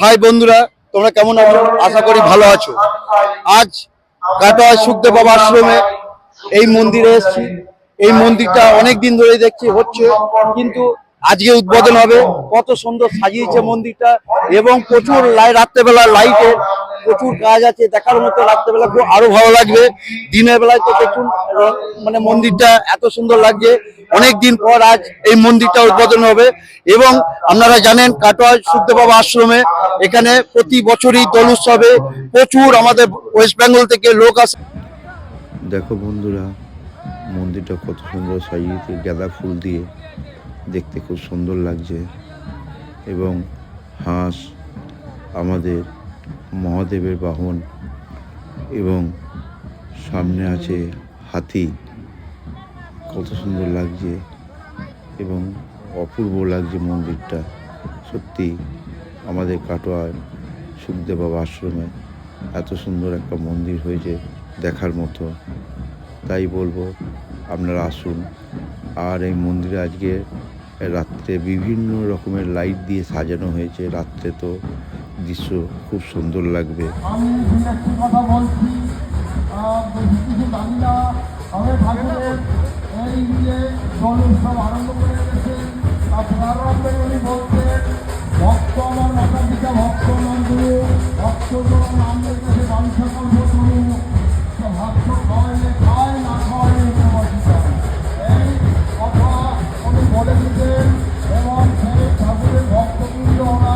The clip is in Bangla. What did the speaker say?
হাই বন্ধুরা, তোমরা কেমন আছো? আশা করি ভালো আছো। আজ কাটোয়া সুখদেব বাবা আশ্রমে এই মন্দিরে এসেছি। এই মন্দিরটা অনেক দিন ধরে দেখছি হচ্ছে, কিন্তু আজকে উদ্বোধন হবে। কত সুন্দর সাজিয়েছে মন্দিরটা, এবং প্রচুর রাত্রেবেলা লাইটের প্রচুর কাজ আছে, দেখার মতো। রাত্রেবেলা আরো ভালো লাগবে। দিনের বেলায় তো দেখুন, মানে মন্দিরটা এত সুন্দর লাগছে। অনেক দিন পর আজ এই মন্দিরটা উদ্বোধন হবে। এবং আপনারা জানেন কাটোয়া সুখদেব বাবা আশ্রমে এখানে প্রতি বছরই দোল উৎসবে প্রচুর আমাদের ওয়েস্ট বেঙ্গল থেকে লোক আসে। দেখো বন্ধুরা, মন্দিরটা কত সুন্দর সাজিয়েছে গাঁদা ফুল দিয়ে, দেখতে খুব সুন্দর লাগছে। এবং হাঁস আমাদের মহাদেবের বাহন, এবং সামনে আছে হাতি। কত সুন্দর লাগছে এবং অপূর্ব লাগছে মন্দিরটা। সত্যি আমাদের কাটোয়ার সুখদেব বাবা আশ্রমে এত সুন্দর একটা মন্দির হয়েছে, দেখার মতো। তাই বলবো আপনারা আসুন। আর এই মন্দিরে আজকে রাত্রে বিভিন্ন রকমের লাইট দিয়ে সাজানো হয়েছে। রাত্রে তো দৃশ্য খুব সুন্দর লাগবে। আমি একটি কথা বলছি, কিছু জানি না, তবে ঠাকুরের এই নিয়ে দোল উৎসব আরম্ভ করে গেছেন। প্রারম্ভে উনি বলছেন, ভক্ত আমার মাতার পিতা ভক্ত নন্দু, ভক্ত নাম লেগেছে বাঞ্ছা কল্প তরু, ভক্ত খাওয়াইলে খায়, না খাওয়াইলে উপবাসিতা। এই কথা উনি বলে দিতেন, এবং সেই ঠাকুরের ভক্তবৃন্দ ওরা